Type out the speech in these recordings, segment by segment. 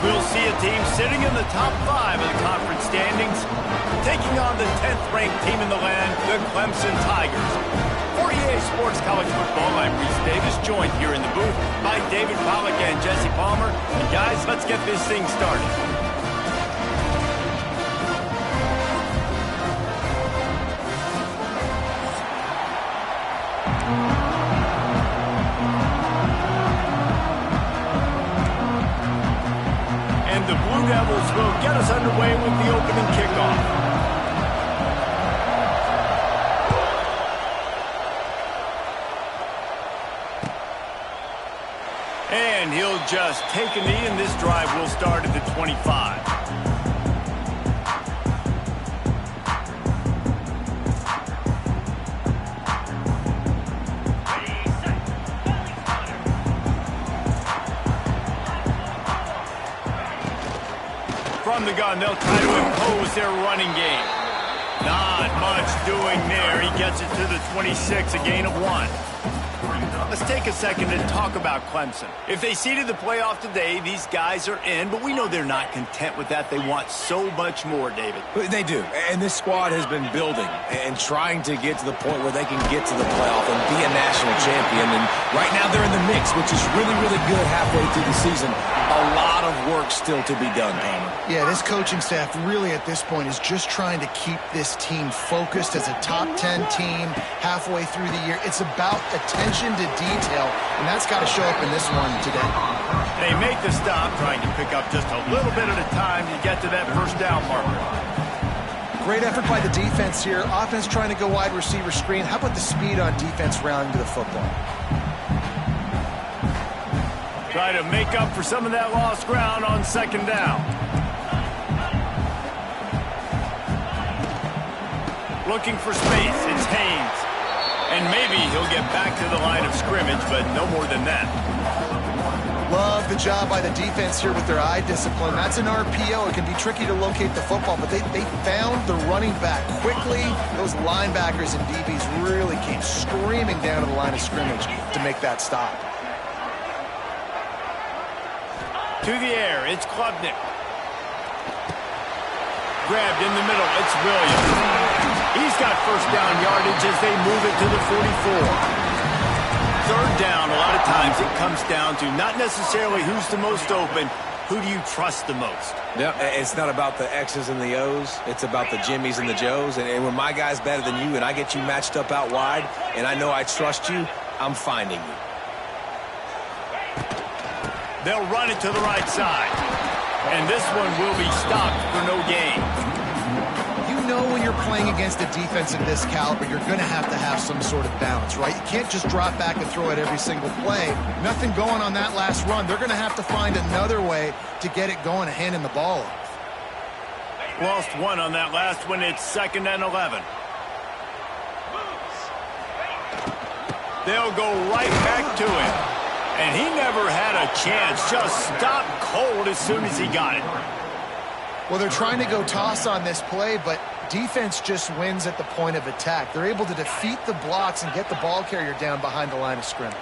we'll see a team sitting in the top 5 of the conference standings, taking on the 10th-ranked team in the land, the Clemson Tigers. For EA Sports College Football, I'm Reese Davis, joined here in the booth by David Pollack and Jesse Palmer. And guys, let's get this thing started. The Blue Devils will get us underway with the opening kickoff. And he'll just take a knee, and this drive will start at the 25. From the gun, they'll try to impose their running game. Not much doing there. He gets it to the 26, a gain of 1. Let's take a second to talk about Clemson. If they seeded the playoff today, these guys are in, but we know they're not content with that. They want so much more, David. They do, and this squad has been building and trying to get to the point where they can get to the playoff and be a national champion. And right now they're in the mix, which is really, really good halfway through the season. A lot of work still to be done, Palmer. Yeah, this coaching staff really at this point is just trying to keep this team focused as a top 10 team halfway through the year. It's about attention to detail, and that's got to show up in this one today. They make the stop, trying to pick up just a little bit at a time to get to that first down marker. Great effort by the defense here. Offense trying to go wide receiver screen. How about the speed on defense rounding to the football? Try to make up for some of that lost ground on second down. Looking for space, it's Haynes. And maybe he'll get back to the line of scrimmage, but no more than that. Love the job by the defense here with their eye discipline. That's an RPO. It can be tricky to locate the football, but they found the running back quickly. Those linebackers and DBs really came screaming down to the line of scrimmage to make that stop. To the air, it's Klubnik. Grabbed in the middle, it's Williams. He's got first down yardage as they move it to the 44. Third down, a lot of times it comes down to not necessarily who's the most open, who do you trust the most? Yeah, it's not about the X's and the O's. It's about the Jimmys and the Joes. And when my guy's better than you and I get you matched up out wide and I know I trust you, I'm finding you. They'll run it to the right side. And this one will be stopped for no gain. You know when you're playing against a defense of this caliber, you're going to have some sort of balance, right? You can't just drop back and throw it every single play. Nothing going on that last run. They're going to have to find another way to get it going and handing the ball off. Lost one on that last one. It's 2nd and 11. They'll go right back to him. And he never had a chance. Just stopped cold as soon as he got it. Well, they're trying to go toss on this play, but defense just wins at the point of attack. They're able to defeat the blocks and get the ball carrier down behind the line of scrimmage.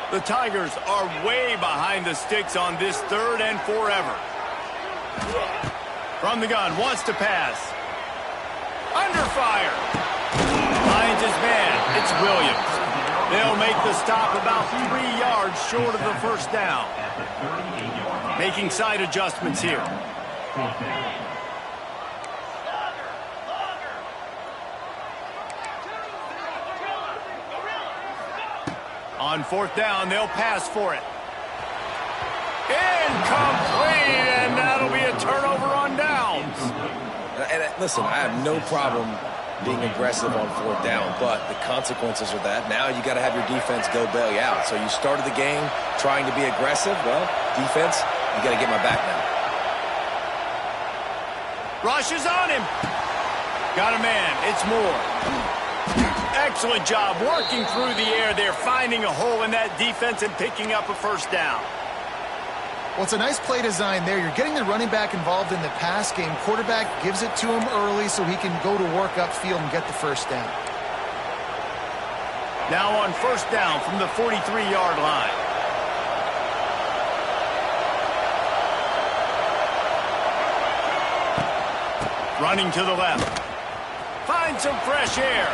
The Tigers are way behind the sticks on this 3rd and forever. From the gun, wants to pass. Under fire. Finds his man. It's Williams. They'll make the stop about 3 yards short of the first down. Making side adjustments here. On 4th down, they'll pass for it. Incomplete, and that'll be a turnover on downs. And listen, I have no problem being aggressive on 4th down, but the consequences of that, now you got to have your defense go bail you out. So you started the game trying to be aggressive. Well, defense, you got to get my back now. Rush is on him. Got a man. It's Moore. Excellent job working through the air there, finding a hole in that defense and picking up a first down. Well, it's a nice play design there. You're getting the running back involved in the pass game. Quarterback gives it to him early so he can go to work upfield and get the first down. Now on first down from the 43-yard line. Running to the left. Find some fresh air.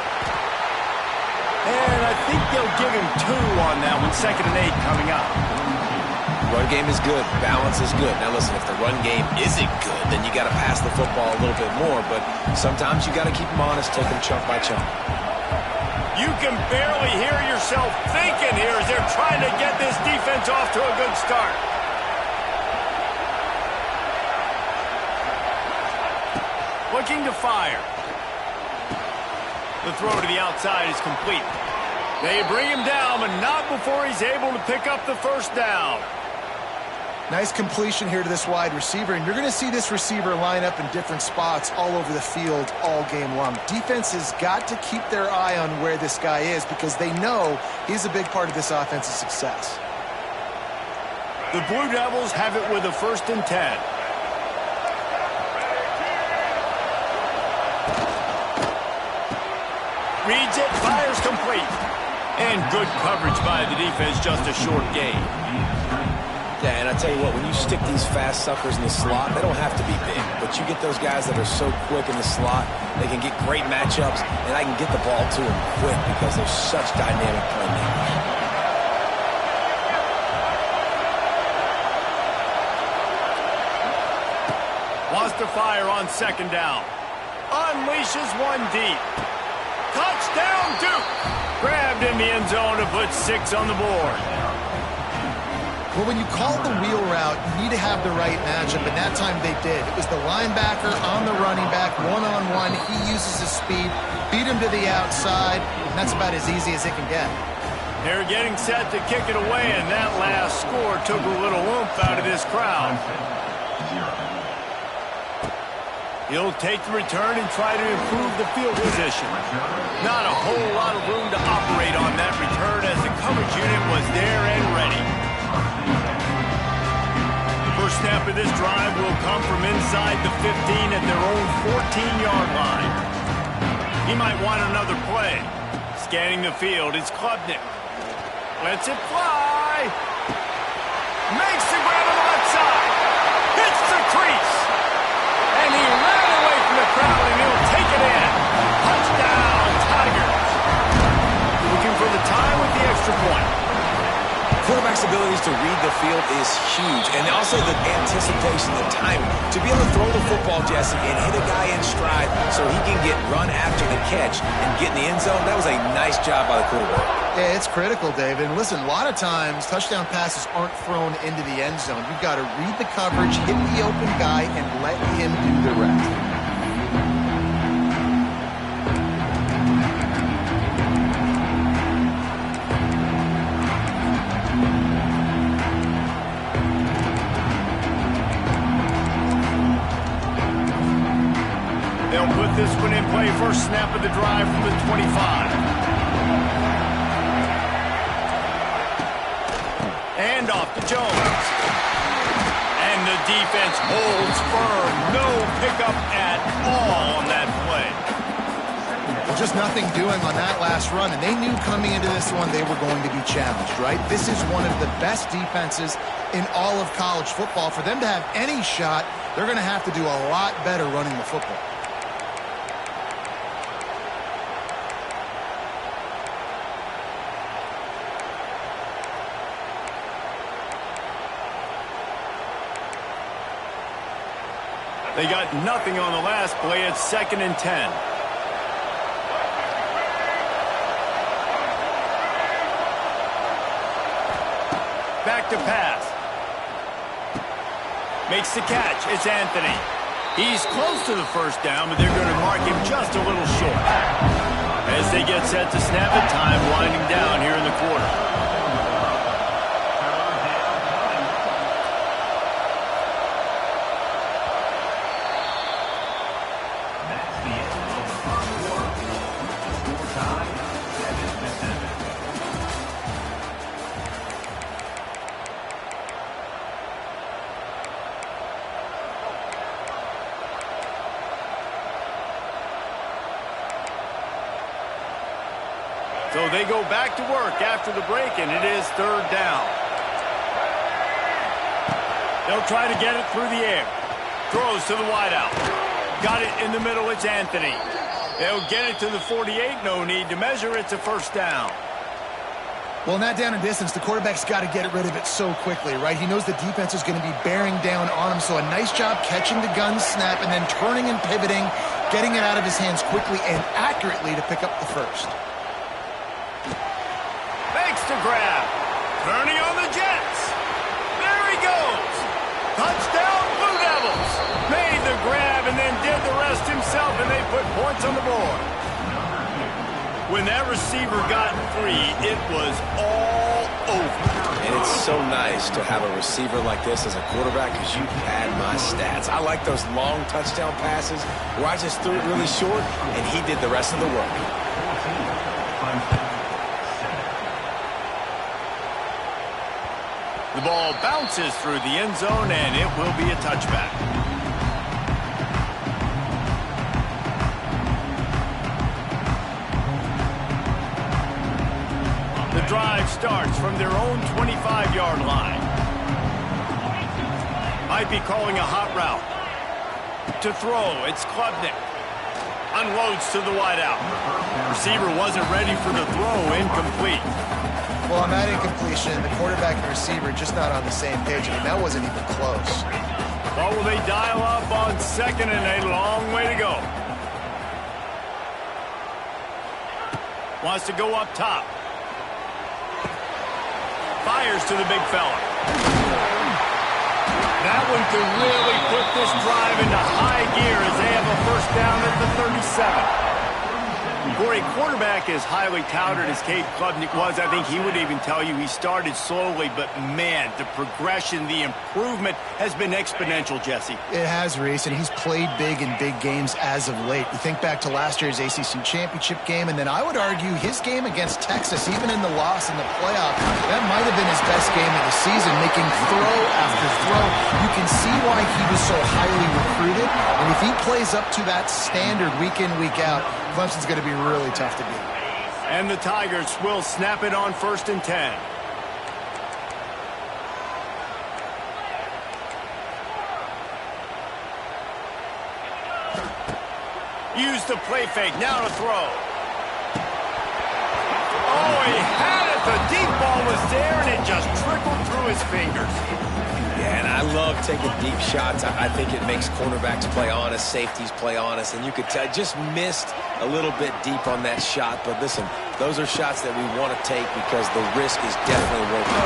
And I think they'll give him 2 on that one. 2nd and 8 coming up. Run game is good. Balance is good. Now, listen, if the run game isn't good, then you got to pass the football a little bit more. But sometimes you got to keep them honest, take them chunk by chunk. You can barely hear yourself thinking here as they're trying to get this defense off to a good start. Looking to fire. The throw to the outside is complete. They bring him down, but not before he's able to pick up the first down. Nice completion here to this wide receiver, and you're going to see this receiver line up in different spots all over the field all game long. Defense has got to keep their eye on where this guy is because they know he's a big part of this offense's success. The Blue Devils have it with a 1st and 10. Reads it, fires complete. And good coverage by the defense, just a short gain. Yeah, and I tell you what, when you stick these fast suckers in the slot, they don't have to be big. But you get those guys that are so quick in the slot, they can get great matchups, and I can get the ball to them quick because they're such dynamic playmakers. Wants to fire on 2nd down. Unleashes one deep. Touchdown, Duke! Grabbed in the end zone to put 6 on the board. Well, when you call the wheel route, you need to have the right matchup, and that time they did. It was the linebacker on the running back, one-on-one. He uses his speed, beat him to the outside, and that's about as easy as it can get. They're getting set to kick it away, and that last score took a little oomph out of this crowd. He'll take the return and try to improve the field position. Not a whole lot of room to operate on that return as the coverage unit was there and ready. First snap of this drive will come from inside the 15 at their own 14-yard line. He might want another play. Scanning the field, it's Klubnik. Lets it fly. Makes the grab on the left side. Hits the crease. And he ran away from the crowd, and he'll take it in. Touchdown, Tigers. Looking for the tie with the extra point. Quarterback's abilities to read the field is huge, and also the anticipation, the timing. To be able to throw the football, Jesse, and hit a guy in stride so he can get run after the catch and get in the end zone, that was a nice job by the quarterback. Yeah, it's critical, David. And listen, a lot of times touchdown passes aren't thrown into the end zone. You've got to read the coverage, hit the open guy, and let him do the rest. They'll put this one in play. First snap of the drive from the 25. And off to Jones. And the defense holds firm. No pickup at all on that play. Well, just nothing doing on that last run, and they knew coming into this one they were going to be challenged, right? This is one of the best defenses in all of college football. For them to have any shot, they're going to have to do a lot better running the football. They got nothing on the last play. It's 2nd and 10. Back to pass. Makes the catch. It's Anthony. He's close to the first down, but they're going to mark him just a little short. As they get set to snap it, time winding down here in the quarter. So they go back to work after the break, and it is 3rd down. They'll try to get it through the air. Throws to the wideout. Got it in the middle. It's Anthony. They'll get it to the 48. No need to measure. It's a first down. Well, in that down and distance, the quarterback's got to get rid of it so quickly, right? He knows the defense is going to be bearing down on him, so a nice job catching the gun snap and then turning and pivoting, getting it out of his hands quickly and accurately to pick up the first. Makes the grab. Turning on the Jets. There he goes. Touchdown, Blue Devils. Made the grab and then did the rest himself, and they put points on the board. When that receiver got free, it was all over. And it's so nice to have a receiver like this as a quarterback because you had my stats. I like those long touchdown passes where I just threw it really short, and he did the rest of the work. The ball bounces through the end zone, and it will be a touchback. The drive starts from their own 25-yard line. Might be calling a hot route. To throw, it's Klubnik. Unloads to the wideout. Receiver wasn't ready for the throw, incomplete. Well, on that incompletion, the quarterback and receiver just not on the same page. I mean, that wasn't even close. Well, will they dial up on second and a long way to go? Wants to go up top. Fires to the big fella. That one could really put this drive into high gear as they have a first down at the 37. For a quarterback as highly touted as Cade Klubnik was, I think he would even tell you he started slowly, but man, the progression, the improvement has been exponential, Jesse. It has, Reese, and he's played big in big games as of late. You think back to last year's ACC championship game, and then I would argue his game against Texas, even in the loss in the playoff, that might have been his best game of the season, making throw after throw. You can see why he was so highly recruited, and if he plays up to that standard week in, week out, Clemson's going to be really tough to beat. And the Tigers will snap it on 1st and 10. Use the play fake, now to throw. Oh, he had it. The deep ball was there, and it just trickled through his fingers. Yeah, and I love taking deep shots. I think it makes cornerbacks play honest, safeties play honest, and you could tell just missed a little bit deep on that shot. But listen, those are shots that we want to take because the risk is definitely worth it.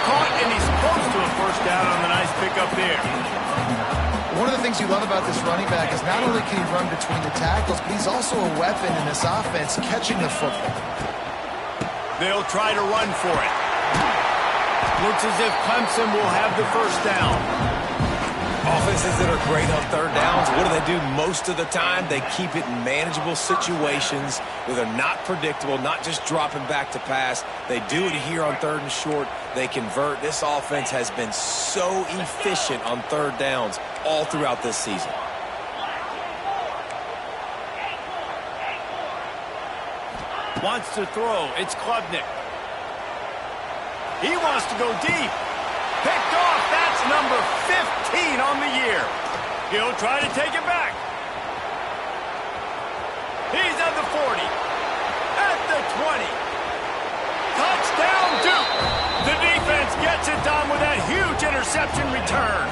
Caught, and he's close to a first down on the nice pickup there. One of the things you love about this running back is not only can he run between the tackles, but he's also a weapon in this offense catching the football. They'll try to run for it. Looks as if Clemson will have the first down. Offenses that are great on third downs, what do? Most of the time, they keep it in manageable situations where they're not predictable, not just dropping back to pass. They do it here on 3rd and short. They convert. This offense has been so efficient on third downs all throughout this season. Wants to throw. It's Klubnik. He wants to go deep. Picked off. That's number 15 on the year. He'll try to take it back. He's at the 40. At the 20. Touchdown, Duke. The defense gets it done with that huge interception return.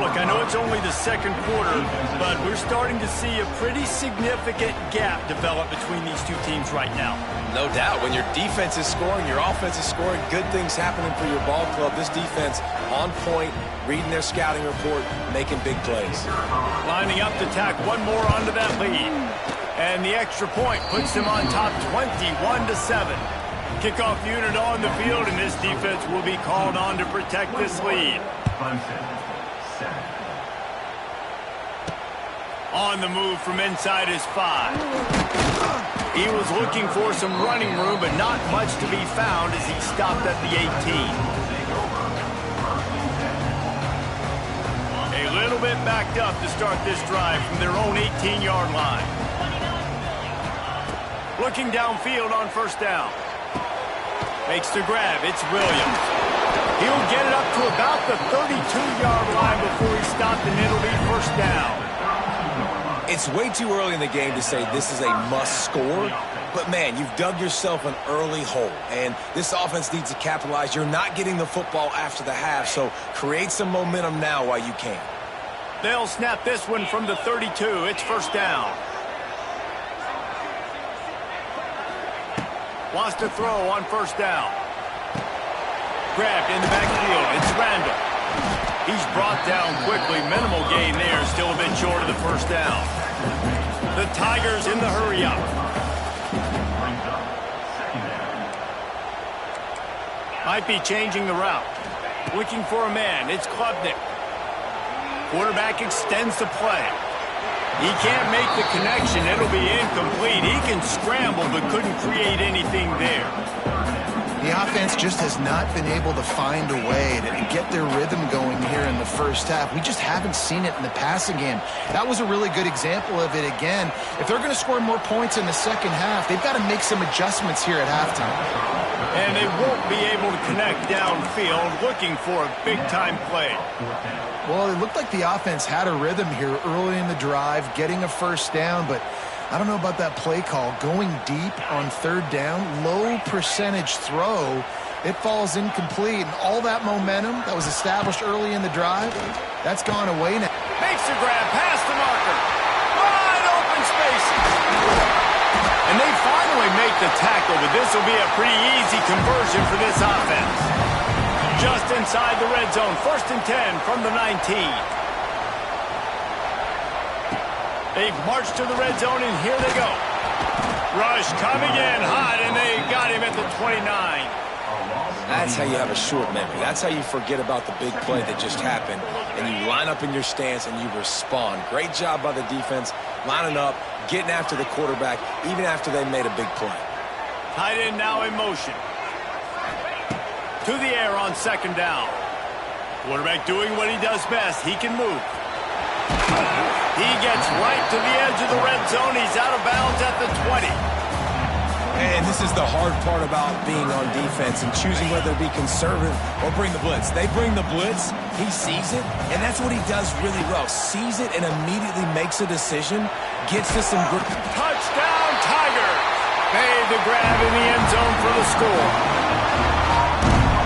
Look, I know it's only the second quarter, but we're starting to see a pretty significant gap develop between these two teams right now. No doubt. When your defense is scoring, your offense is scoring, good things happening for your ball club. This defense on point, reading their scouting report, making big plays. Lining up to tack one more onto that lead. And the extra point puts them on top 21-7. Kickoff unit on the field, and this defense will be called on to protect this lead. On the move from inside his 5. He was looking for some running room, but not much to be found as he stopped at the 18. A little bit backed up to start this drive from their own 18-yard line. Looking downfield on first down. Makes the grab. It's Williams. He'll get it up to about the 32-yard line before he stopped, and it'll be first down. It's way too early in the game to say this is a must score, but man, you've dug yourself an early hole, and this offense needs to capitalize. You're not getting the football after the half, so create some momentum now while you can. They'll snap this one from the 32. It's first down. Wants to throw on first down. Grabbed in the backfield. It's Randall. He's brought down quickly. Minimal gain there. Still a bit short of the first down. The Tigers in the hurry-up. Might be changing the route. Looking for a man. It's Klubnik. Quarterback extends the play. He can't make the connection. It'll be incomplete. He can scramble but couldn't create anything there. The offense just has not been able to find a way to get their rhythm going here in the first half. We just haven't seen it in the passing game. That was a really good example of it again. If they're going to score more points in the second half, they've got to make some adjustments here at halftime. And they won't be able to connect downfield, looking for a big-time play. Well, it looked like the offense had a rhythm here early in the drive, getting a first down, but I don't know about that play call. Going deep on third down, low percentage throw, it falls incomplete. And all that momentum that was established early in the drive, that's gone away now. Makes the grab past the marker. Wide open spaces. And they finally make the tackle, but this will be a pretty easy conversion for this offense. Just inside the red zone, 1st and 10 from the 19. They've marched to the red zone, and here they go. Rush coming in hot, and they got him at the 29. That's how you have a short memory. That's how you forget about the big play that just happened, and you line up in your stance and you respond. Great job by the defense, lining up, getting after the quarterback, even after they made a big play. Tight end now in motion. To the air on 2nd down. Quarterback doing what he does best. He can move. He gets right to the edge of the red zone. He's out of bounds at the 20. And this is the hard part about being on defense and choosing whether to be conservative or bring the blitz. They bring the blitz, he sees it, and that's what he does really well. Sees it and immediately makes a decision, gets to some good... Touchdown, Tiger! Made the grab in the end zone for the score.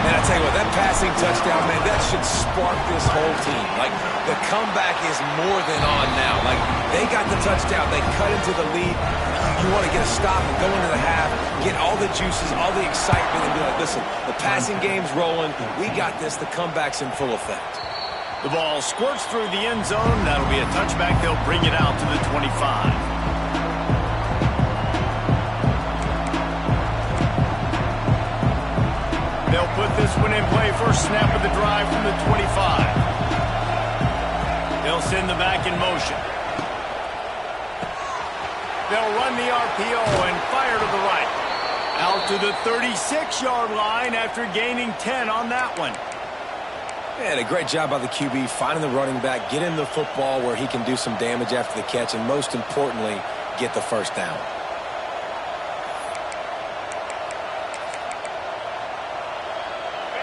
And I tell you what, that passing touchdown, man, that should spark this whole team. Like, the comeback is more than on now. Like, they got the touchdown. They cut into the lead. You want to get a stop and go into the half, get all the juices, all the excitement, and be like, listen, the passing game's rolling. We got this. The comeback's in full effect. The ball squirts through the end zone. That'll be a touchback. They'll bring it out to the 25. They'll put this one in play. First snap of the drive from the 25. They'll send the back in motion. They'll run the RPO and fire to the right. Out to the 36-yard line after gaining 10 on that one. And a great job by the QB finding the running back, get him the football where he can do some damage after the catch, and most importantly, get the first down.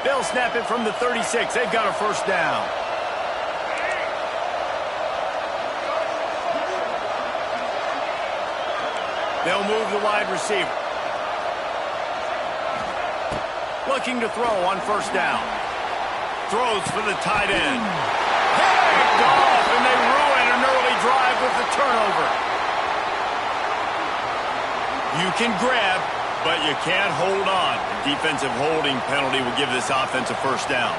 They'll snap it from the 36. They've got a first down. They'll move the wide receiver. Looking to throw on first down. Throws for the tight end. Picked off, and they ruin an early drive with the turnover. You can grab, but you can't hold on. The defensive holding penalty will give this offense a first down.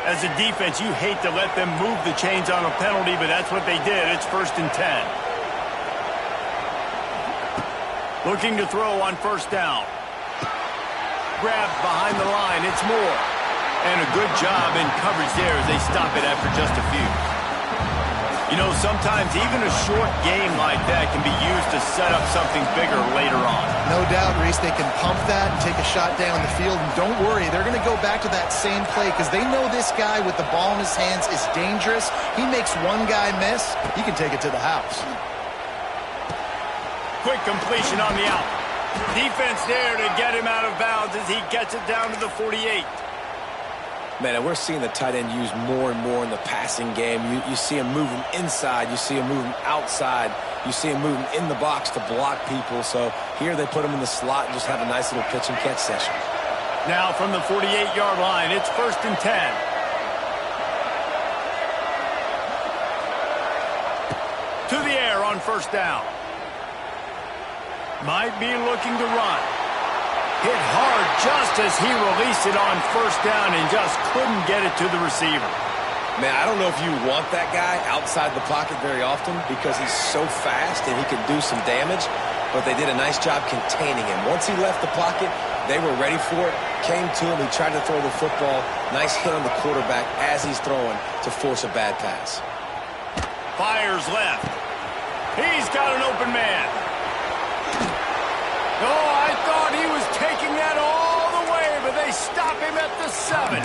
As a defense, you hate to let them move the chains on a penalty, but that's what they did. It's 1st and 10. Looking to throw on first down. Grabbed behind the line. It's Moore. And a good job in coverage there as they stop it after just a few. You know, sometimes even a short game like that can be used to set up something bigger later on. No doubt, Reese, they can pump that and take a shot down the field. And don't worry, they're going to go back to that same play because they know this guy with the ball in his hands is dangerous. He makes one guy miss, he can take it to the house. Quick completion on the out. Defense there to get him out of bounds as he gets it down to the 48. Man, and we're seeing the tight end used more and more in the passing game. You see him moving inside. You see him moving outside. You see him moving in the box to block people. So here they put him in the slot and just have a nice little pitch and catch session. Now from the 48-yard line, it's 1st and 10. To the air on 1st down. Might be looking to run. Hit hard just as he released it on 1st down and just couldn't get it to the receiver. Man, I don't know if you want that guy outside the pocket very often because he's so fast and he can do some damage, but they did a nice job containing him. Once he left the pocket, they were ready for it, came to him, he tried to throw the football. Nice hit on the quarterback as he's throwing to force a bad pass. Fires left. He's got an open man. Oh, I thought he was taking that all the way, but they stop him at the 7.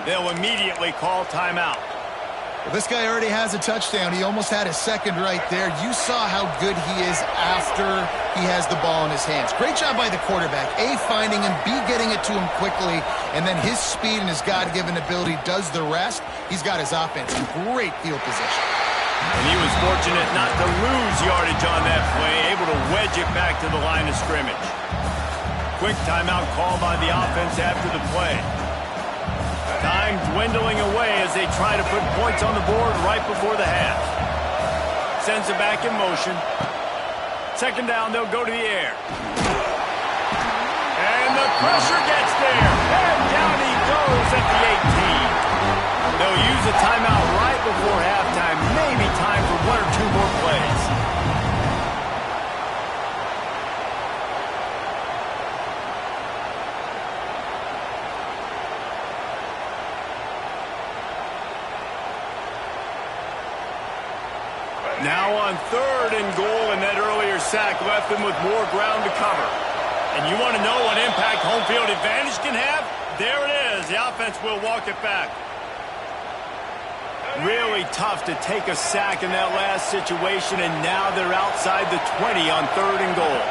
They'll immediately call timeout. Well, this guy already has a touchdown. He almost had a second right there. You saw how good he is after he has the ball in his hands. Great job by the quarterback. A, finding him, B, getting it to him quickly, and then his speed and his God-given ability does the rest. He's got his offense in great field position. And he was fortunate not to lose yardage on that play, able to wedge it back to the line of scrimmage. Quick timeout call by the offense after the play. Time dwindling away as they try to put points on the board right before the half. Sends it back in motion. 2nd down, they'll go to the air. And the pressure gets there. And down he goes at the 18. They'll use a timeout right before halftime. Maybe time for 1 or 2 more plays. Now on 3rd and goal, and that earlier sack left them with more ground to cover. And you want to know what impact home field advantage can have? There it is. The offense will walk it back. Really tough to take a sack in that last situation, and now they're outside the 20 on 3rd and goal.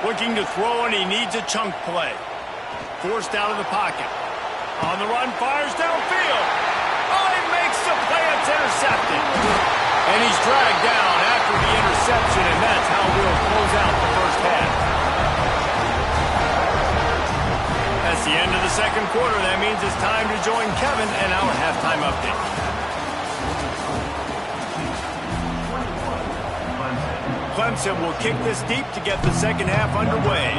Looking to throw, and he needs a chunk play. Forced out of the pocket. On the run, fires downfield. Oh, he makes the play. It's intercepted. And he's dragged down after the interception, and that's how we'll close out the first half. That's the end of the 2nd quarter. That means it's time to join Kevin and our halftime update. Clemson will kick this deep to get the 2nd half underway.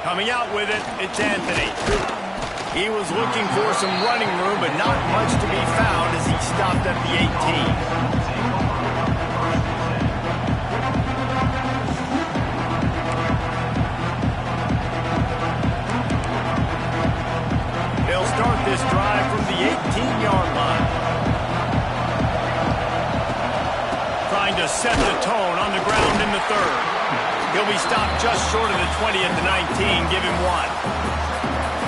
Coming out with it, it's Anthony. He was looking for some running room, but not much to be found as he stopped at the 18. They'll start this drive from the 18-yard line. Trying to set the tone on the ground in the 3rd. He'll be stopped just short of the 20 at the 19. Give him 1.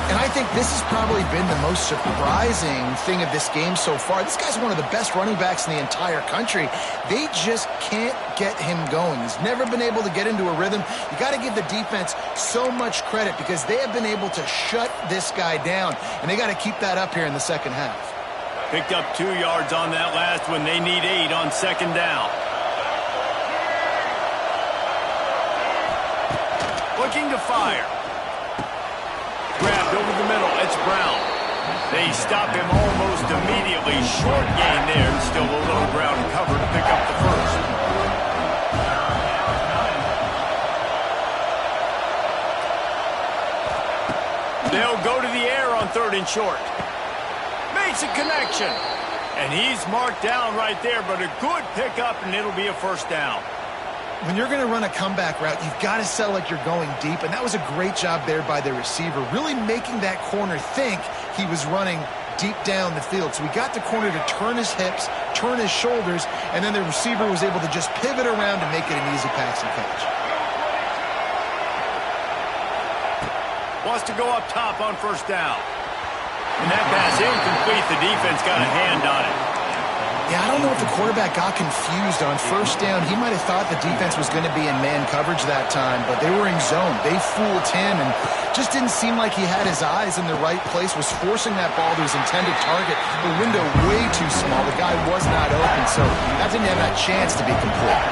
And I think this has probably been the most surprising thing of this game so far. This guy's one of the best running backs in the entire country. They just can't get him going. He's never been able to get into a rhythm. You got to give the defense so much credit because they have been able to shut this guy down, and they got to keep that up here in the 2nd half. Picked up 2 yards on that last one. They need 8 on 2nd down. Looking to fire. Grabbed over the middle. It's Brown. They stop him almost immediately. Short gain there. Still a little ground cover to pick up the 1st. They'll go to the air on 3rd and short. Makes a connection. And he's marked down right there, but a good pickup, and it'll be a first down. When you're going to run a comeback route, you've got to sell like you're going deep, and that was a great job there by the receiver, really making that corner think he was running deep down the field. So we got the corner to turn his hips, turn his shoulders, and then the receiver was able to just pivot around to make it an easy pass and catch. Wants to go up top on first down. And that pass incomplete. The defense got a hand on it. Yeah, I don't know if the quarterback got confused on first down. He might have thought the defense was going to be in man coverage that time, but they were in zone. They fooled him and just didn't seem like he had his eyes in the right place, was forcing that ball to his intended target. The window way too small. The guy was not open, so that didn't have that chance to be complete.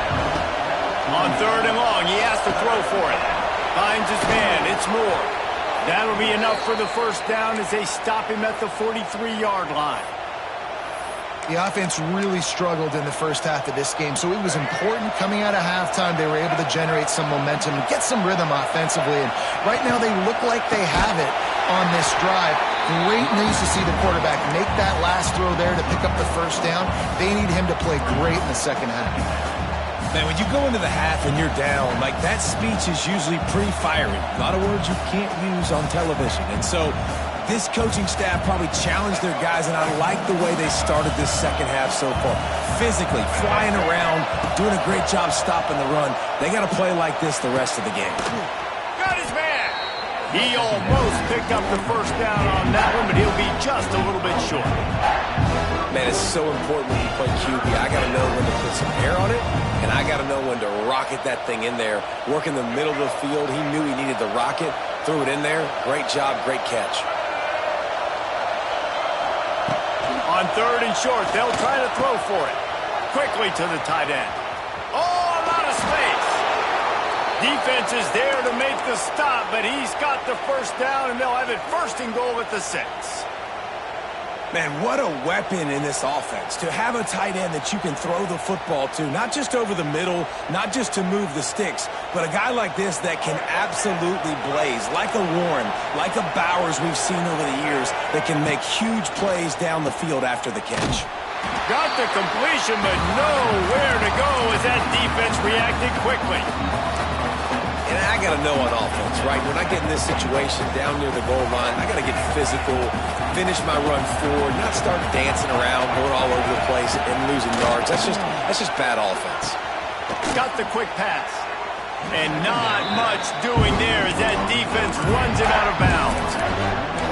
On third and long, he has to throw for it. Finds his man. It's Moore. That'll be enough for the first down as they stop him at the 43-yard line. The offense really struggled in the first half of this game, so it was important coming out of halftime they were able to generate some momentum and get some rhythm offensively. And right now they look like they have it on this drive. Great news to see the quarterback make that last throw there to pick up the first down. They need him to play great in the second half. Man, when you go into the half and you're down, like that speech is usually pretty fiery. A lot of words you can't use on television. And so this coaching staff probably challenged their guys, and I like the way they started this second half so far. Physically, flying around, doing a great job stopping the run. They got to play like this the rest of the game. Got his man. He almost picked up the first down on that one, but he'll be just a little bit short. Man, it's so important when you play QB. I got to know when to put some air on it, and I got to know when to rocket that thing in there. Work in the middle of the field. He knew he needed the rocket, threw it in there. Great job, great catch. On third and short, they'll try to throw for it. Quickly to the tight end. Oh, a lot of space. Defense is there to make the stop, but he's got the first down, and they'll have it first and goal at the 6. Man, what a weapon in this offense. To have a tight end that you can throw the football to, not just over the middle, not just to move the sticks, but a guy like this that can absolutely blaze, like a Warren, like a Bowers we've seen over the years, that can make huge plays down the field after the catch. Got the completion, but nowhere to go as that defense reacted quickly. And I got to know on offense, right? When I get in this situation down near the goal line, I got to get physical, finish my run forward, not start dancing around, going all over the place and losing yards. That's just bad offense. Got the quick pass. And not much doing there as that defense runs it out of bounds.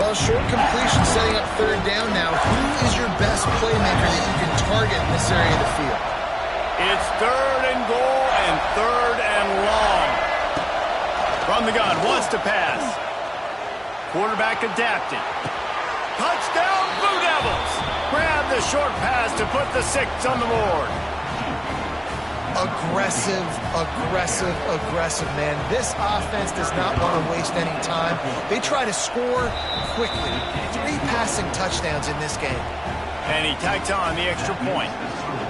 Well, short completion setting up third down now. Who is your best playmaker that you can target in this area of the field? It's third and goal and third and long. From the gun, wants to pass. Quarterback adapted. Touchdown, Blue Devils! Grab the short pass to put the 6 on the board. Aggressive, aggressive, aggressive, man. This offense does not want to waste any time. They try to score quickly. 3 passing touchdowns in this game. And he tacks on the extra point.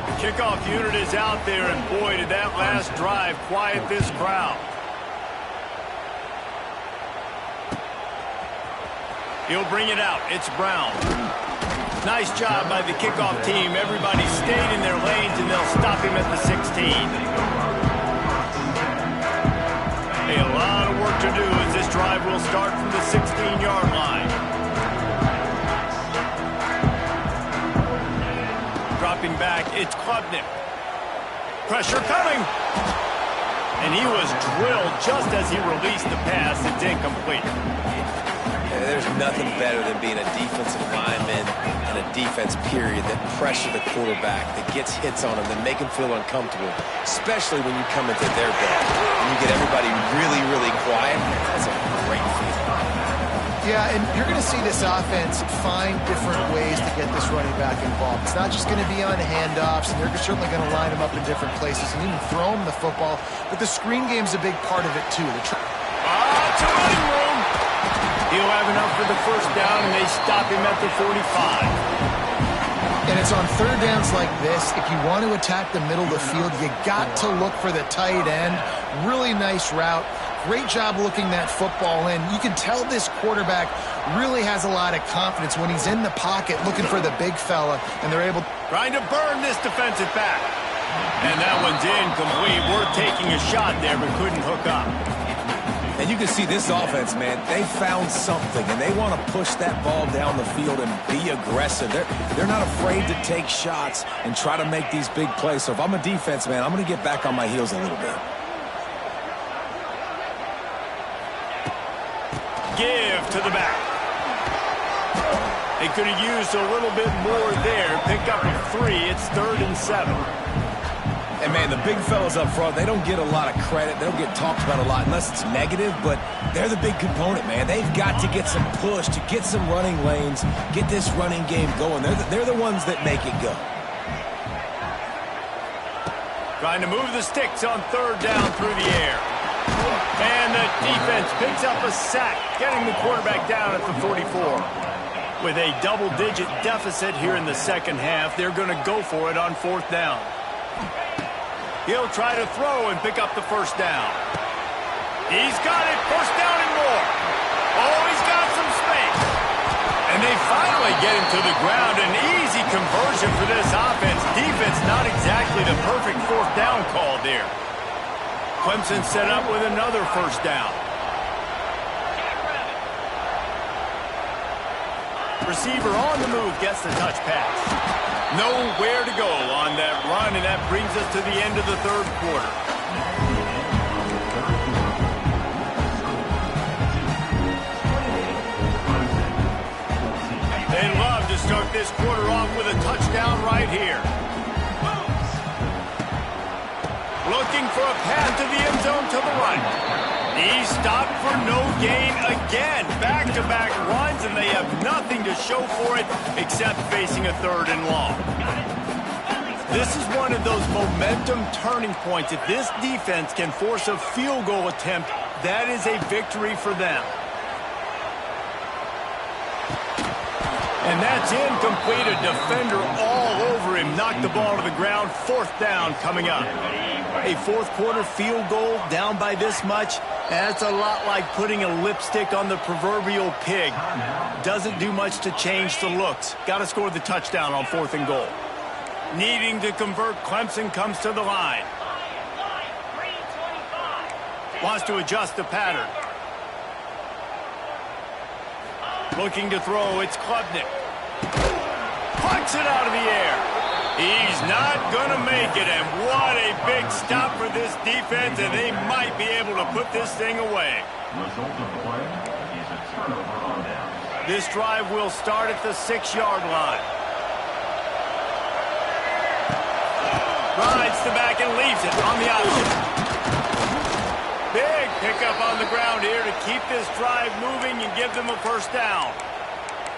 The kickoff unit is out there, and boy, did that last drive quiet this crowd. He'll bring it out. It's Brown. Nice job by the kickoff team. Everybody stayed in their lanes, and they'll stop him at the 16. Hey, a lot of work to do as this drive will start from the 16-yard line. Dropping back, it's Klubnik. Pressure coming. And he was drilled just as he released the pass. It's incomplete. There's nothing better than being a defensive lineman and a defense period that pressure the quarterback, that gets hits on him, that make him feel uncomfortable, especially when you come into their bed and you get everybody really, really quiet. That's a great feeling. Yeah, and you're going to see this offense find different ways to get this running back involved. It's not just going to be on handoffs, and they're certainly going to line him up in different places and even throw him the football. But the screen game's a big part of it, too. It's a running room. He'll have enough for the first down, and they stop him at the 45. And it's on third downs like this. If you want to attack the middle of the field, you got to look for the tight end. Really nice route. Great job looking that football in. You can tell this quarterback really has a lot of confidence when he's in the pocket looking for the big fella, and they're able... Trying to burn this defensive back. And that one's incomplete. We're taking a shot there, but couldn't hook up. And you can see this offense, man, they found something, and they want to push that ball down the field and be aggressive. They're not afraid to take shots and try to make these big plays. So if I'm a defense, man, I'm going to get back on my heels a little bit. Give to the back. They could have used a little bit more there. Pick up a 3. It's 3rd and 7. And, man, the big fellas up front, they don't get a lot of credit. They don't get talked about a lot unless it's negative, but they're the big component, man. They've got to get some push, to get some running lanes, get this running game going. They're the ones that make it go. Trying to move the sticks on 3rd down through the air. And the defense picks up a sack, getting the quarterback down at the 44. With a double-digit deficit here in the second half, they're going to go for it on 4th down. He'll try to throw and pick up the 1st down. He's got it, 1st down and more. Oh, he's got some space. And they finally get him to the ground. An easy conversion for this offense. Defense not exactly the perfect 4th down call there. Clemson set up with another 1st down. Receiver on the move gets the touch pass. Nowhere to go on that run, and that brings us to the end of the 3rd quarter. They'd love to start this quarter off with a touchdown right here. Looking for a path to the end zone to the right. He's stopped for no gain again. Back-to-back runs, and they have nothing to show for it except facing a 3rd and long. This is one of those momentum turning points. If this defense can force a field goal attempt, that is a victory for them. And that's incomplete. A defender all over him. Knocked the ball to the ground. 4th down coming up. A 4th quarter field goal down by this much. That's a lot like putting a lipstick on the proverbial pig. Doesn't do much to change the looks. Got to score the touchdown on 4th and goal. Needing to convert, Clemson comes to the line. Wants to adjust the pattern. Looking to throw, it's Klubnik. Punts it out of the air. He's not going to make it, and what a big stop for this defense, and they might be able to put this thing away. This drive will start at the 6-yard line. Rides the back and leaves it on the option. Big pickup on the ground here to keep this drive moving and give them a 1st down.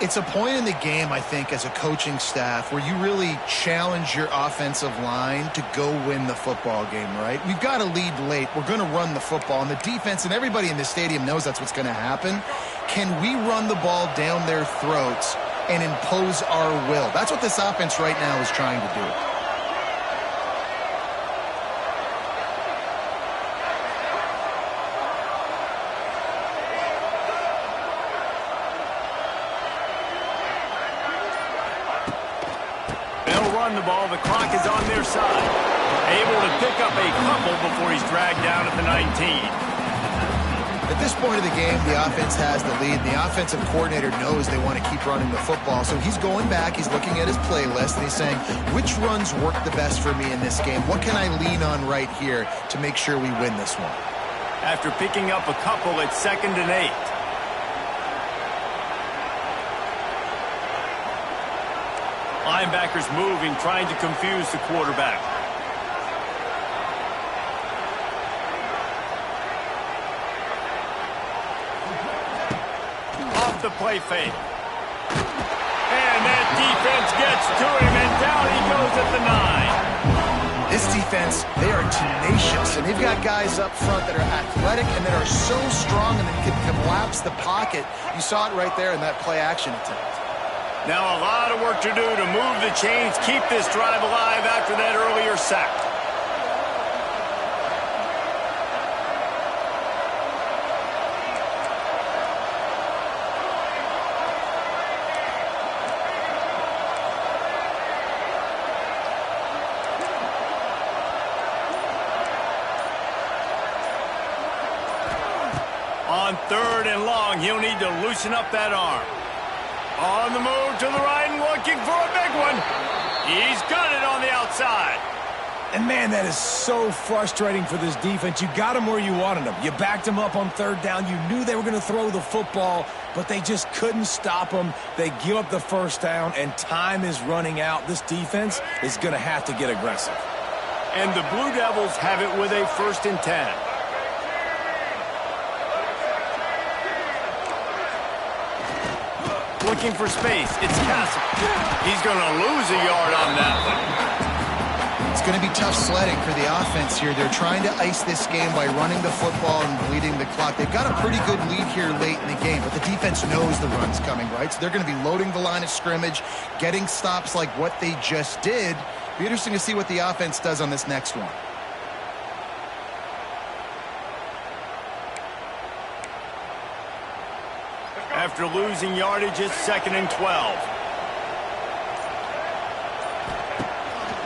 It's a point in the game, I think, as a coaching staff where you really challenge your offensive line to go win the football game, right? We've got to lead late. We're going to run the football, and the defense and everybody in the stadium knows that's what's going to happen. Can we run the ball down their throats and impose our will? That's what this offense right now is trying to do. The ball, the clock is on their side. Able to pick up a couple before he's dragged down at the 19. At this point of the game, the offense has the lead. The offensive coordinator knows they want to keep running the football. So he's going back, he's looking at his playlist, and he's saying, which runs work the best for me in this game? What can I lean on right here to make sure we win this one? After picking up a couple, it's 2nd and 8. Linebackers moving, trying to confuse the quarterback. Off the play fake. And that defense gets to him, and down he goes at the 9. This defense, they are tenacious, and they've got guys up front that are athletic and that are so strong and that can collapse the pocket. You saw it right there in that play-action attempt. Now a lot of work to do to move the chains, keep this drive alive after that earlier sack. 3rd and long. He'll need to loosen up that arm. On the move to the right and looking for a big one. He's got it on the outside. And, man, that is so frustrating for this defense. You got them where you wanted them. You backed them up on 3rd down. You knew they were going to throw the football, but they just couldn't stop them. They give up the 1st down, and time is running out. This defense is going to have to get aggressive. And the Blue Devils have it with a 1st and 10. Looking for space. It's Castle. He's going to lose a yard on that one. It's going to be tough sledding for the offense here. They're trying to ice this game by running the football and bleeding the clock. They've got a pretty good lead here late in the game, but the defense knows the run's coming, right? So they're going to be loading the line of scrimmage, getting stops like what they just did. Be interesting to see what the offense does on this next one. After losing yardage, it's 2nd and 12.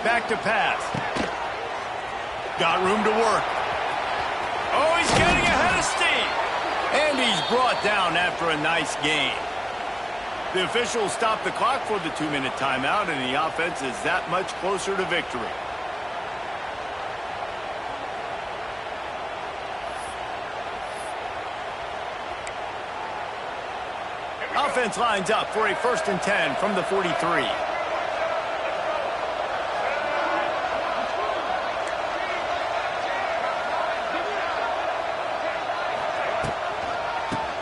Back to pass. Got room to work. Oh, he's getting ahead of steam. And he's brought down after a nice gain. The officials stopped the clock for the 2-minute timeout, and the offense is that much closer to victory. Offense lines up for a 1st and 10 from the 43.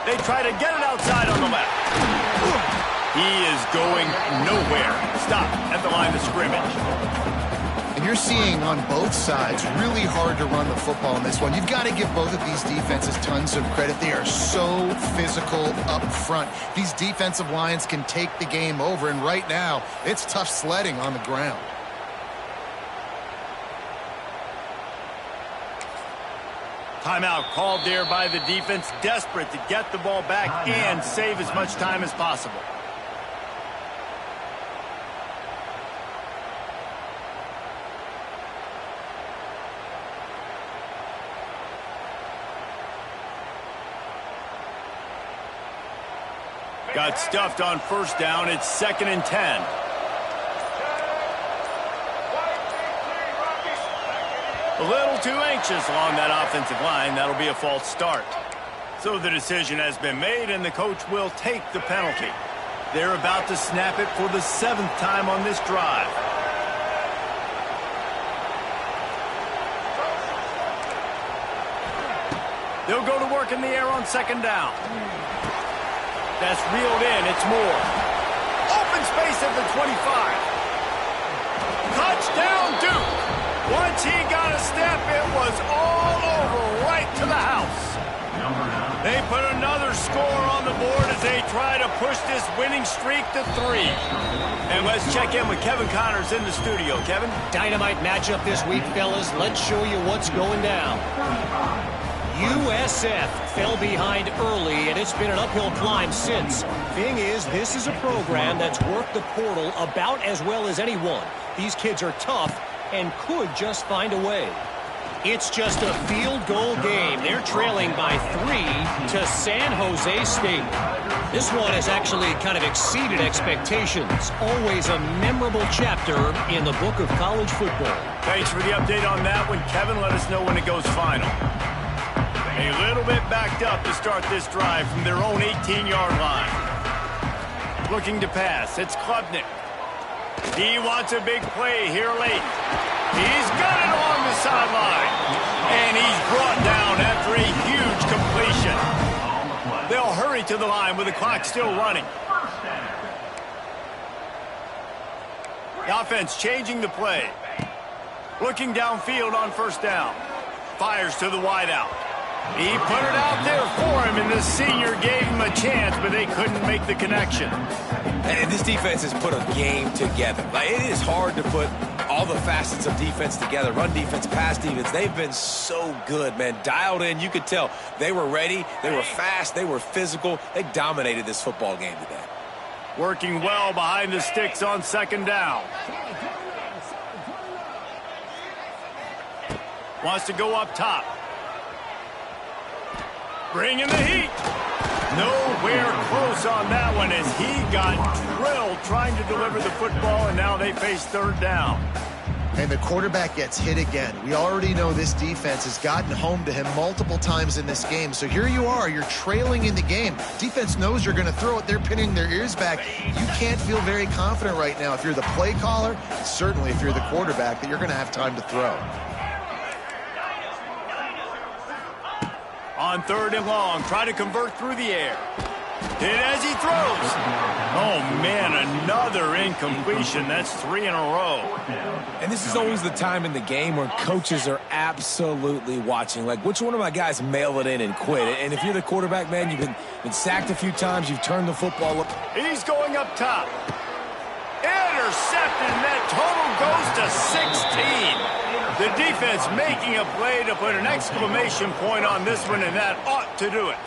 They try to get it outside on the left. He is going nowhere. Stop at the line of scrimmage. And you're seeing on both sides really hard to run the football in this one. You've got to give both of these defenses tons of credit. They are so physical up front. These defensive lines can take the game over, and right now it's tough sledding on the ground. Timeout called there by the defense, desperate to get the ball back and save as much time as possible. Got stuffed on 1st down. It's 2nd and 10. A little too anxious along that offensive line. That'll be a false start. So the decision has been made, and the coach will take the penalty. They're about to snap it for the 7th time on this drive. They'll go to work in the air on 2nd down. That's reeled in. It's Moore. Open space at the 25. Touchdown, Duke. Once he got a step, it was all over right to the house. They put another score on the board as they try to push this winning streak to 3. And let's check in with Kevin Connors in the studio. Kevin? Dynamite matchup this week, fellas. Let's show you what's going down. USF fell behind early, and it's been an uphill climb since. Thing is, this is a program that's worked the portal about as well as anyone. These kids are tough and could just find a way. It's just a field goal game. They're trailing by 3 to San Jose State. This one has actually kind of exceeded expectations. Always a memorable chapter in the book of college football. Thanks for the update on that one, Kevin. Let us know when it goes final. A little bit backed up to start this drive from their own 18-yard line. Looking to pass. It's Klubnik. He wants a big play here late. He's got it along the sideline. And he's brought down after a huge completion. They'll hurry to the line with the clock still running. The offense changing the play. Looking downfield on 1st down. Fires to the wideout. He put it out there for him, and the senior gave him a chance, but they couldn't make the connection. And this defense has put a game together. Like, it is hard to put all the facets of defense together. Run defense, pass defense. They've been so good, man. Dialed in. You could tell they were ready. They were fast. They were physical. They dominated this football game today. Working well behind the sticks on 2nd down. Wants to go up top. Bringing the heat. Nowhere close on that one as he got drilled trying to deliver the football, and now they face third down. And the quarterback gets hit again. We already know this defense has gotten home to him multiple times in this game. So here you are, you're trailing in the game. Defense knows you're going to throw it. They're pinning their ears back. You can't feel very confident right now if you're the play caller, certainly if you're the quarterback, that you're going to have time to throw. On third and long, try to convert through the air. Hit as he throws. Oh, man, another incompletion. That's 3 in a row. And this is always the time in the game where coaches are absolutely watching. Like, which one of my guys mail it in and quit? And if you're the quarterback, man, you've been sacked a few times. You've turned the football up. He's going up top. Intercepted, and that total goes to 16. The defense making a play to put an exclamation point on this one, and that ought to do it.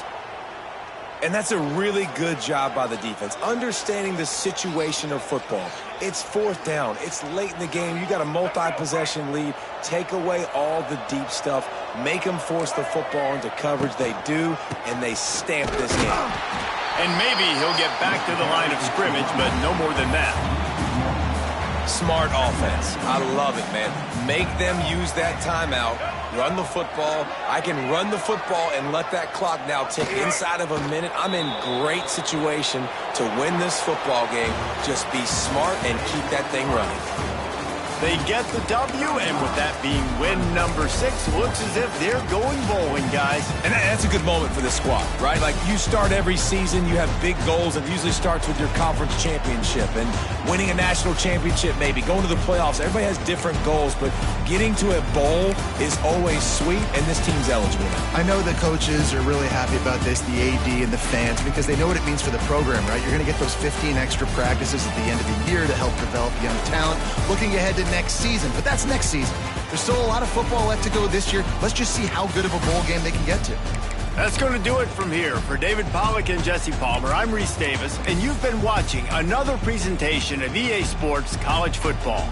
And that's a really good job by the defense, understanding the situation of football. It's fourth down. It's late in the game. You got a multi-possession lead. Take away all the deep stuff. Make them force the football into coverage. They do, and they stamp this game. And maybe he'll get back to the line of scrimmage, but no more than that. Smart offense. I love it, man. Make them use that timeout. Run the football. I can run the football and let that clock now tick inside of a minute. I'm in great situation to win this football game. Just be smart and keep that thing running. They get the W, and with that being win number 6, looks as if they're going bowling, guys. And that's a good moment for this squad, right? Like, you start every season, you have big goals, and it usually starts with your conference championship and winning a national championship, maybe going to the playoffs. Everybody has different goals, but getting to a bowl is always sweet, and this team's eligible. I know the coaches are really happy about this, the AD and the fans, because they know what it means for the program, right? You're going to get those 15 extra practices at the end of the year to help develop young talent. Looking ahead to next season, but that's next season. There's still a lot of football left to go this year. Let's just see how good of a bowl game they can get to. That's going to do it from here. For David Pollack and Jesse Palmer, I'm Reese Davis, and you've been watching another presentation of EA Sports College Football.